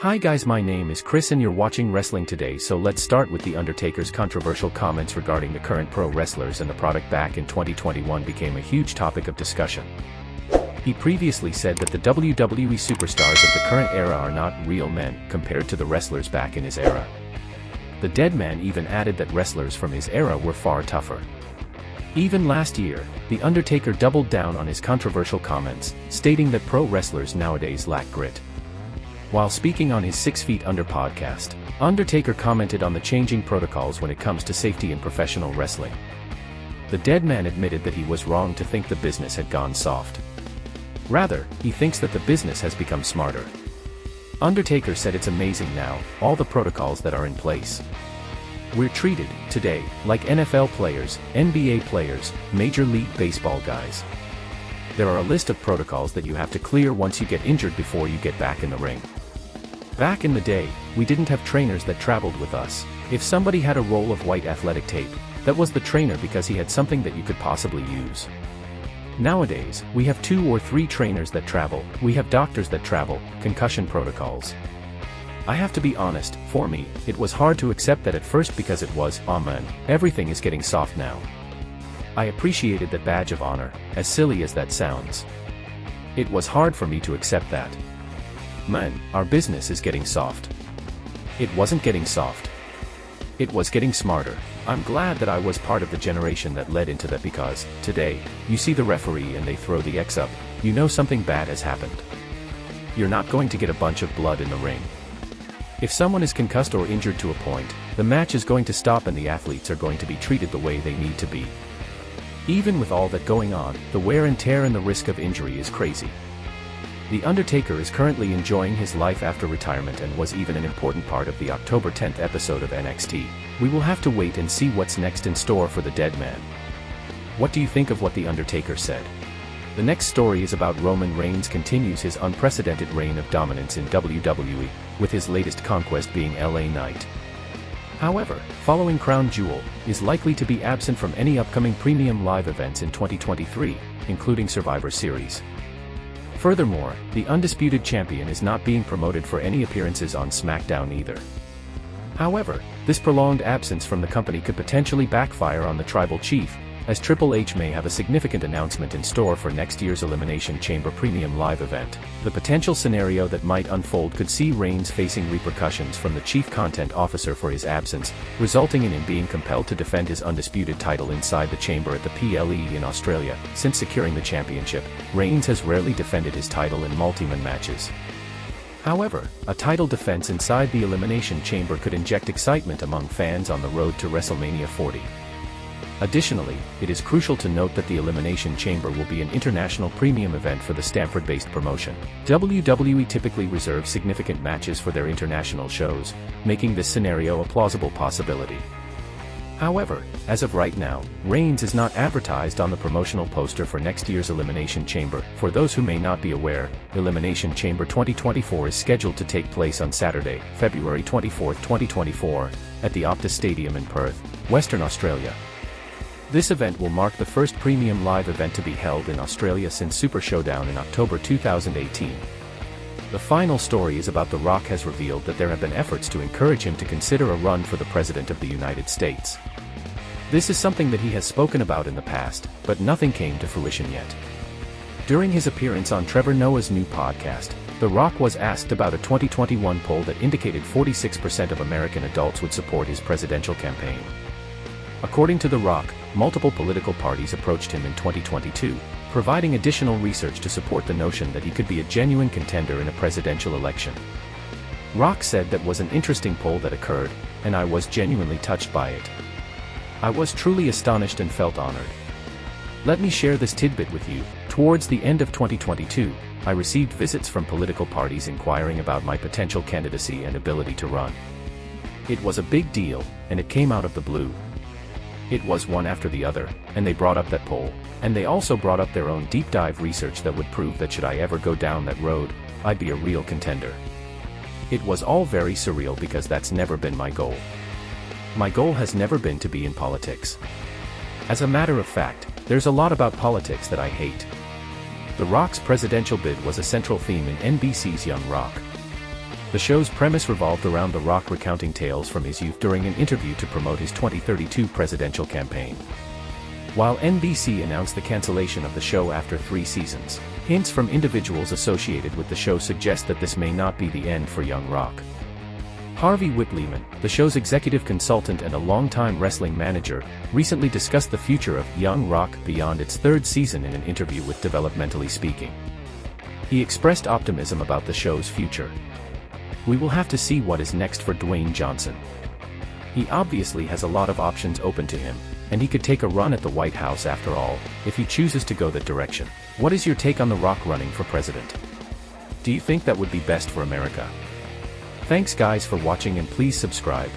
Hi guys, my name is Chris and you're watching Wrestling Today, so let's start with The Undertaker's controversial comments regarding the current pro wrestlers and the product back in 2021 became a huge topic of discussion. He previously said that the WWE superstars of the current era are not real men compared to the wrestlers back in his era. The dead man even added that wrestlers from his era were far tougher. Even last year, The Undertaker doubled down on his controversial comments, stating that pro wrestlers nowadays lack grit. While speaking on his 6 Feet Under podcast, Undertaker commented on the changing protocols when it comes to safety in professional wrestling. The dead man admitted that he was wrong to think the business had gone soft. Rather, he thinks that the business has become smarter. Undertaker said it's amazing now, all the protocols that are in place. We're treated, today, like NFL players, NBA players, Major League Baseball guys. There are a list of protocols that you have to clear once you get injured before you get back in the ring. Back in the day, we didn't have trainers that traveled with us. If somebody had a roll of white athletic tape, that was the trainer because he had something that you could possibly use. Nowadays, we have 2 or 3 trainers that travel, we have doctors that travel, concussion protocols. I have to be honest, for me, it was hard to accept that at first because it was, oh man, everything is getting soft now. I appreciated that badge of honor, as silly as that sounds. It was hard for me to accept that. Man, our business is getting soft. It wasn't getting soft. It was getting smarter. I'm glad that I was part of the generation that led into that because, today, you see the referee and they throw the X up, you know something bad has happened. You're not going to get a bunch of blood in the ring. If someone is concussed or injured to a point, the match is going to stop and the athletes are going to be treated the way they need to be. Even with all that going on, the wear and tear and the risk of injury is crazy. The Undertaker is currently enjoying his life after retirement and was even an important part of the October 10th episode of NXT. We will have to wait and see what's next in store for the dead man. What do you think of what The Undertaker said? The next story is about Roman Reigns continues his unprecedented reign of dominance in WWE, with his latest conquest being LA Knight. However, following Crown Jewel, is likely to be absent from any upcoming premium live events in 2023, including Survivor Series. Furthermore, the undisputed champion is not being promoted for any appearances on SmackDown either. However, this prolonged absence from the company could potentially backfire on the Tribal Chief, as Triple H may have a significant announcement in store for next year's Elimination Chamber Premium Live event. The potential scenario that might unfold could see Reigns facing repercussions from the Chief Content Officer for his absence, resulting in him being compelled to defend his undisputed title inside the chamber at the PLE in Australia. Since securing the championship, Reigns has rarely defended his title in multi-man matches. However, a title defense inside the Elimination Chamber could inject excitement among fans on the road to WrestleMania 40. Additionally, it is crucial to note that the Elimination Chamber will be an international premium event for the Stamford-based promotion. WWE typically reserves significant matches for their international shows, making this scenario a plausible possibility. However, as of right now, Reigns is not advertised on the promotional poster for next year's Elimination Chamber. For those who may not be aware, Elimination Chamber 2024 is scheduled to take place on Saturday, February 24, 2024, at the Optus Stadium in Perth, Western Australia. This event will mark the first premium live event to be held in Australia since Super Showdown in October 2018. The final story is about The Rock has revealed that there have been efforts to encourage him to consider a run for the President of the United States. This is something that he has spoken about in the past, but nothing came to fruition yet. During his appearance on Trevor Noah's new podcast, The Rock was asked about a 2021 poll that indicated 46% of American adults would support his presidential campaign. According to The Rock, multiple political parties approached him in 2022, providing additional research to support the notion that he could be a genuine contender in a presidential election. Rock said that was an interesting poll that occurred, and I was genuinely touched by it. I was truly astonished and felt honored. Let me share this tidbit with you. Towards the end of 2022, I received visits from political parties inquiring about my potential candidacy and ability to run. It was a big deal, and it came out of the blue. It was one after the other, and they brought up that poll, and they also brought up their own deep dive research that would prove that should I ever go down that road, I'd be a real contender. It was all very surreal because that's never been my goal. My goal has never been to be in politics. As a matter of fact, there's a lot about politics that I hate. The Rock's presidential bid was a central theme in NBC's Young Rock. The show's premise revolved around The Rock recounting tales from his youth during an interview to promote his 2032 presidential campaign. While NBC announced the cancellation of the show after 3 seasons, hints from individuals associated with the show suggest that this may not be the end for young Rock. Harvey Whitleman, the show's executive consultant and a longtime wrestling manager, recently discussed the future of Young Rock beyond its 3rd season in an interview with Developmentally Speaking. He expressed optimism about the show's future. "We will have to see what is next for Dwayne Johnson. He obviously has a lot of options open to him, and he could take a run at the White House after all, if he chooses to go that direction." What is your take on The Rock running for president? Do you think that would be best for America? Thanks guys for watching and please subscribe.